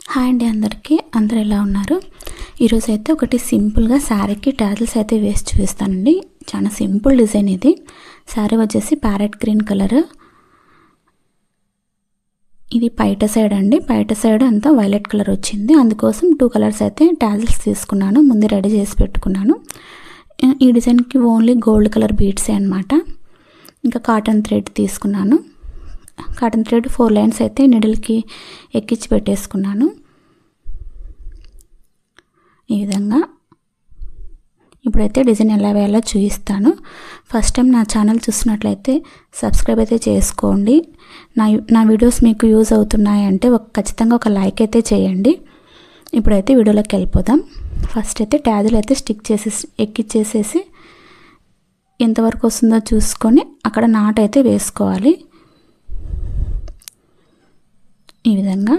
Hi అండి, అందరూ ఎలా ఉన్నారు? ఈరోజు అయితే ఒకటి సింపుల్గా శారీకి టాజిల్స్ అయితే వేసి చూపిస్తానండి. చాలా సింపుల్ డిజైన్ ఇది. శారీ వచ్చేసి ప్యారెట్ గ్రీన్ కలర్. ఇది పైట సైడ్ అండి, పైట సైడ్ అంతా వైలెట్ కలర్ వచ్చింది. అందుకోసం 2 కలర్స్ అయితే టాజిల్స్ తీసుకున్నాను, ముందు రెడీ చేసి పెట్టుకున్నాను. ఈ డిజైన్కి ఓన్లీ గోల్డ్ కలర్ బీడ్సే అనమాట. ఇంకా కాటన్ థ్రెడ్ తీసుకున్నాను. కాటన్ థ్రెడ్ 4 లైన్స్ అయితే నిడిల్కి ఎక్కించి పెట్టేసుకున్నాను. ఈ విధంగా ఇప్పుడైతే డిజైన్ ఎలా వేయాలో చూపిస్తాను. ఫస్ట్ టైం నా ఛానల్ చూస్తున్నట్లయితే సబ్స్క్రైబ్ అయితే చేసుకోండి. నా వీడియోస్ మీకు యూజ్ అవుతున్నాయంటే ఖచ్చితంగా ఒక లైక్ అయితే చేయండి. ఇప్పుడైతే వీడియోలోకి వెళ్ళిపోదాం. ఫస్ట్ అయితే టాజిల్ అయితే స్టిక్ చేసేసి ఎక్కిచ్చేసేసి ఎంతవరకు వస్తుందో చూసుకొని అక్కడ నాట్ అయితే వేసుకోవాలి. ఈ విధంగా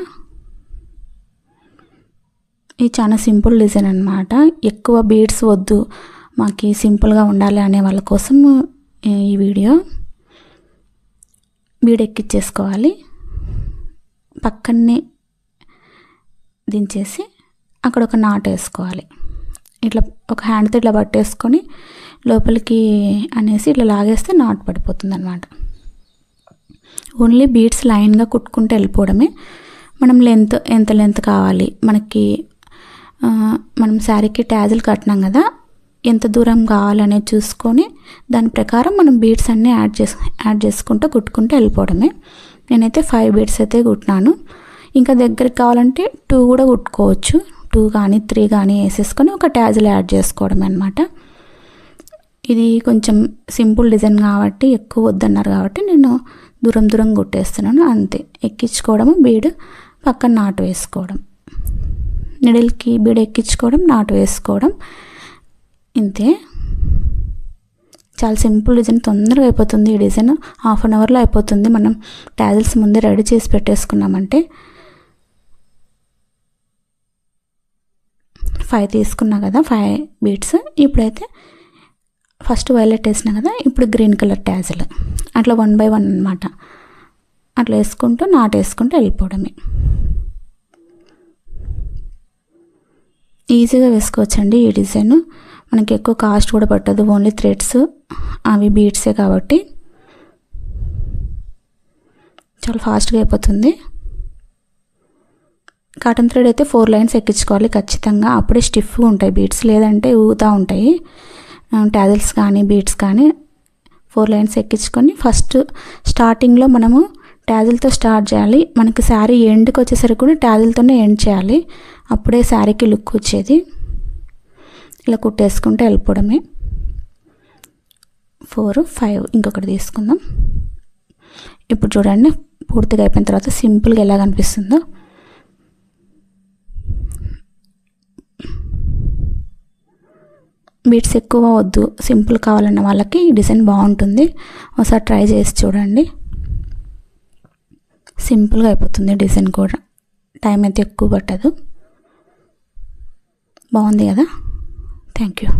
ఇది చాలా సింపుల్ డిజైన్ అనమాట. ఎక్కువ బీడ్స్ వద్దు, మాకు సింపుల్గా ఉండాలి అనే వాళ్ళ కోసం ఈ వీడియో. బీడ్ ఎక్కిచ్చేసుకోవాలి, పక్కనే దించేసి అక్కడ ఒక నాట్ వేసుకోవాలి. ఇట్లా ఒక హ్యాండ్తో ఇట్లా పట్టేసుకొని లోపలికి అనేసి ఇట్లా లాగేస్తే నాట్ పడిపోతుంది అనమాట. ఓన్లీ బీడ్స్ లైన్గా కుట్టుకుంటూ వెళ్ళిపోవడమే. మనం ఎంత లెంత్ కావాలి మనకి, మనం శారీకి టాజిల్ కట్టినాం కదా, ఎంత దూరం కావాలనేది చూసుకొని దాని ప్రకారం మనం బీడ్స్ అన్నీ యాడ్ చేసుకుంటూ కుట్టుకుంటూ వెళ్ళిపోవడమే. నేనైతే 5 బీడ్స్ అయితే కుట్టినాను. ఇంకా దగ్గరికి కావాలంటే 2 కూడా కుట్టుకోవచ్చు. 2 కానీ 3 కానీ వేసేసుకొని ఒక టాజిల్ యాడ్ చేసుకోవడమే అనమాట. ఇది కొంచెం సింపుల్ డిజైన్ కాబట్టి ఎక్కువ వద్దన్నారు కాబట్టి నేను దూరం కుట్టేస్తున్నాను అంతే. ఎక్కించుకోవడము, బీడ్ పక్కన నాటు వేసుకోవడం, నిడిల్కి బీడ్ ఎక్కించుకోవడం, నాటు వేసుకోవడం, ఇంతే. చాలా సింపుల్ డిజైన్, తొందరగా అయిపోతుంది. ఈ డిజైన్ 1/2 అవర్లో అయిపోతుంది. మనం టాజిల్స్ ముందే రెడీ చేసి పెట్టేసుకున్నామంటే. 5 తీసుకున్నా కదా, 5 బీడ్స్. ఇప్పుడైతే ఫస్ట్ వైలెట్ వేసినా కదా, ఇప్పుడు గ్రీన్ కలర్ టాజిల్ అట్లా 1 by 1 అనమాట. అట్లా వేసుకుంటూ నాటు వేసుకుంటూ వెళ్ళిపోవడమే. ఈజీగా వేసుకోవచ్చండి ఈ డిజైన్. మనకి ఎక్కువ కాస్ట్ కూడా పట్టదు, ఓన్లీ థ్రెడ్స్ అవి బీడ్సే కాబట్టి చాలా ఫాస్ట్గా అయిపోతుంది. కాటన్ థ్రెడ్ అయితే 4 లైన్స్ ఎక్కించుకోవాలి ఖచ్చితంగా, అప్పుడే స్టిఫ్గా ఉంటాయి బీడ్స్, లేదంటే ఊగుతూ ఉంటాయి. టాజిల్స్ కానీ బీడ్స్ కానీ 4 లైన్స్ ఎక్కించుకొని ఫస్ట్ స్టార్టింగ్లో మనము టాజిల్తో స్టార్ట్ చేయాలి. మనకి శారీ ఎండ్కి వచ్చేసరికి కూడా టాజిల్తోనే ఎండ్ చేయాలి, అప్పుడే శారీకి లుక్ వచ్చేది. ఇలా కుట్టేసుకుంటే వెళ్ళిపోవడమే. 4, 5 ఇంకొకటి తీసుకుందాం. ఇప్పుడు చూడండి పూర్తిగా అయిపోయిన తర్వాత సింపుల్గా ఎలా కనిపిస్తుందో. బీడ్స్ ఎక్కువ వద్దు, సింపుల్ కావాలన్న వాళ్ళకి ఈ డిజైన్ బాగుంటుంది. ఒకసారి ట్రై చేసి చూడండి. సింపుల్గా అయిపోతుంది డిజైన్ కూడా, టైం అయితే ఎక్కువ పట్టదు. బాగుంది కదా. Thank you.